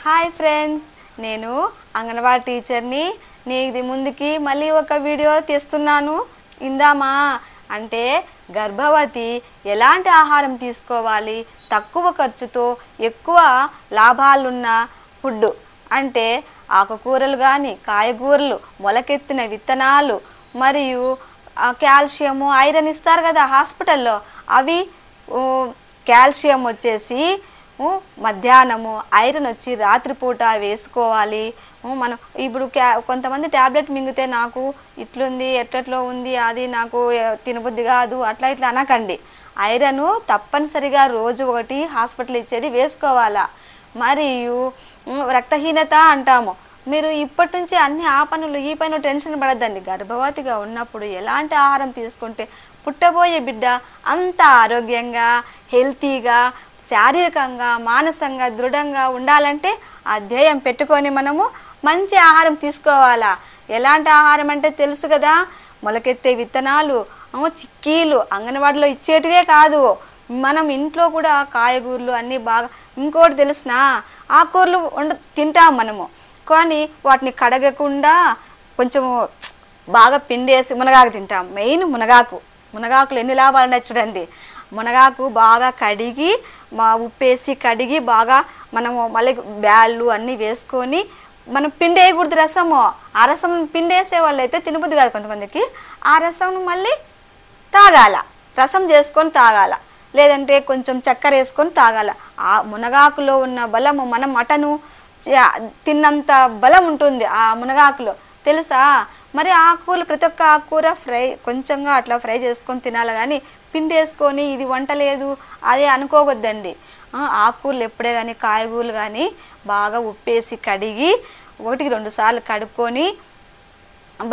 Hi friends, నేను అంగన్వాడీ టీచర్ని. నీది ముందుకి మళ్ళీ ఒక వీడియో తీస్తున్నాను. ఇందామా అంటే గర్భవతి ఎలాంటి ఆహారం తీసుకోవాలి, తక్కువ ఖర్చుతో ఎక్కువ లాభాలున్న ఫుడ్ అంటే ఆకుకూరలు కానీ, కాయగూరలు, మొలకెత్తిన విత్తనాలు మరియు కాల్షియము, ఐరన్ ఇస్తారు కదా హాస్పిటల్లో. అవి కాల్షియం వచ్చేసి మధ్యాహ్నము, ఐరన్ వచ్చి రాత్రిపూట వేసుకోవాలి. మనం ఇప్పుడు కొంతమంది ట్యాబ్లెట్ మింగితే నాకు ఇట్లుంది, ఎట్లట్లో ఉంది, అది నాకు తినబుద్ధి కాదు, అట్లా ఇట్లా అనకండి. ఐరన్ తప్పనిసరిగా రోజు ఒకటి హాస్పిటల్ ఇచ్చేది వేసుకోవాలా. మరియు రక్తహీనత అంటాము. మీరు ఇప్పటి నుంచి అన్ని ఆ పనులు ఈ పనులు టెన్షన్ పడద్దండి. గర్భవతిగా ఉన్నప్పుడు ఎలాంటి ఆహారం తీసుకుంటే పుట్టబోయే బిడ్డ అంత ఆరోగ్యంగా, హెల్తీగా, శారీరకంగా, మానసికంగా దృఢంగా ఉండాలంటే ఆ ధ్యేయం పెట్టుకొని మనము మంచి ఆహారం తీసుకోవాలా. ఎలాంటి ఆహారం అంటే తెలుసు కదా, మొలకెత్తే విత్తనాలు, చిక్కీలు అంగన్వాడీలో ఇచ్చేటివే కాదు, మనం ఇంట్లో కూడా కాయగూరలు అన్నీ బాగా. ఇంకోటి తెలిసిన, ఆకుకూరలు తింటాం మనము, కానీ వాటిని కడగకుండా కొంచెము బాగా పిండేసి మునగాకు తింటాం. మెయిన్ మునగాకులు ఎన్ని లాభాలు ఉన్నాయి చూడండి. మునగాకు బాగా కడిగి, ఉప్పేసి కడిగి బాగా మనము మళ్ళీ బ్యాళ్ళు అన్నీ వేసుకొని మనం పిండేయకూడదు రసము. ఆ రసం పిండేసే వాళ్ళు అయితే తినబుద్ధి కాదు కొంతమందికి. ఆ రసం మళ్ళీ తాగాల, రసం చేసుకొని తాగాల, లేదంటే కొంచెం చక్కెర వేసుకొని తాగాల. ఆ మునగాకులో ఉన్న బలము, మనం మటను తిన్నంత బలం ఉంటుంది ఆ మునగాకులో, తెలుసా? మరి ఆకుకూరలు, ప్రతి ఒక్క ఆకుకూర ఫ్రై కొంచెంగా అట్లా ఫ్రై చేసుకొని తినాలి, కానీ పిండేసుకొని ఇది వంట లేదు అదే అనుకోవద్దండి. ఆకుకూరలు ఎప్పుడే కానీ, కాయగూరలు కానీ బాగా ఉప్పేసి కడిగి 1-2 సార్లు కడుక్కొని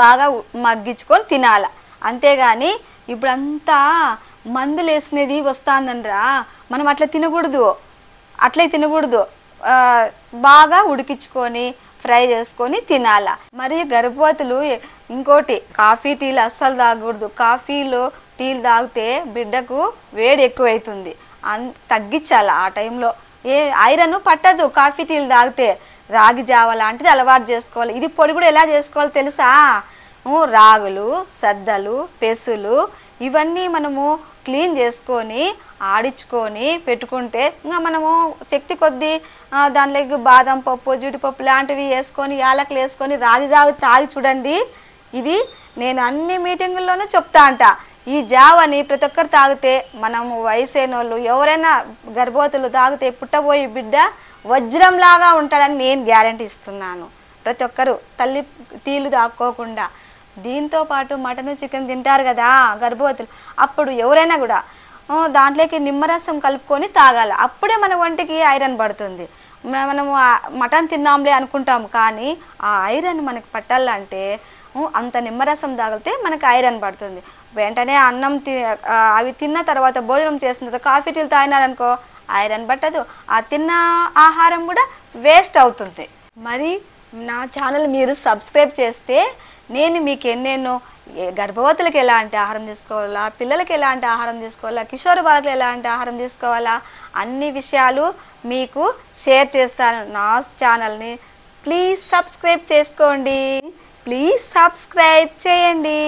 బాగా మగ్గించుకొని తినాలి. అంతేగాని ఇప్పుడంతా మందులు వేసినది వస్తుందండ్రా, మనం అట్లా తినకూడదు. బాగా ఉడికించుకొని ఫ్రై చేసుకొని తినాల. మరియు గర్భవతులు ఇంకోటి, కాఫీ టీలు అస్సలు తాగకూడదు. కాఫీలు టీలు తాగితే బిడ్డకు వేడి ఎక్కువైతుంది, తగ్గించాలి. ఆ టైంలో ఐరన్ పట్టదు కాఫీ టీలు తాగితే. రాగి జావ లాంటిది అలవాటు చేసుకోవాలి. ఇది పొడి కూడా ఎలా చేసుకోవాలో తెలుసా? రాగులు, సద్దలు, పెసులు ఇవన్నీ మనము క్లీన్ చేసుకొని ఆడించుకొని పెట్టుకుంటే ఇంకా మనము శక్తి కొద్దీ దానిలోకి బాదం పప్పు, జీడిపప్పు లాంటివి వేసుకొని, యాలకులు వేసుకొని రాగి జావ తాగి చూడండి. ఇది నేను అన్ని మీటింగుల్లోనూ చెప్తా అంట. ఈ జావని ప్రతి ఒక్కరు తాగితే, మనము వయసైనోళ్ళు ఎవరైనా గర్భవతులు తాగితే పుట్టబోయే బిడ్డ వజ్రంలాగా ఉంటాడని నేను గ్యారంటీ ఇస్తున్నాను. ప్రతి ఒక్కరు తల్లి టీలు తాక్కోకుండా. దీంతో పాటు మటన్, చికెన్ తింటారు కదా గర్భవతులు, అప్పుడు ఎవరైనా కూడా దాంట్లోకి నిమ్మరసం కలుపుకొని తాగాలి. అప్పుడే మన ఒంటికి ఐరన్ పడుతుంది. మనము మటన్ తిన్నాంలే అనుకుంటాము, కానీ ఆ ఐరన్ మనకు పట్టాలంటే అంత నిమ్మరసం తాగితే మనకు ఐరన్ పడుతుంది. వెంటనే అన్నం అవి తిన్న తర్వాత, భోజనం చేసిన తర్వాత కాఫీ టీలు తాగినారనుకో ఐరన్ పట్టదు, ఆ తిన్న ఆహారం కూడా వేస్ట్ అవుతుంది. మరి నా ఛానల్ మీరు సబ్స్క్రైబ్ చేస్తే నేను మీకు ఎన్నెన్నో గర్భవతులకు ఎలాంటి ఆహారం తీసుకోవాలా, పిల్లలకి ఎలాంటి ఆహారం తీసుకోవాలా, కిషోర బాలకులు ఎలాంటి ఆహారం తీసుకోవాలా, అన్ని విషయాలు మీకు షేర్ చేస్తాను. నా ఛానల్ని ప్లీజ్ సబ్స్క్రైబ్ చేసుకోండి, ప్లీజ్ సబ్స్క్రైబ్ చేయండి.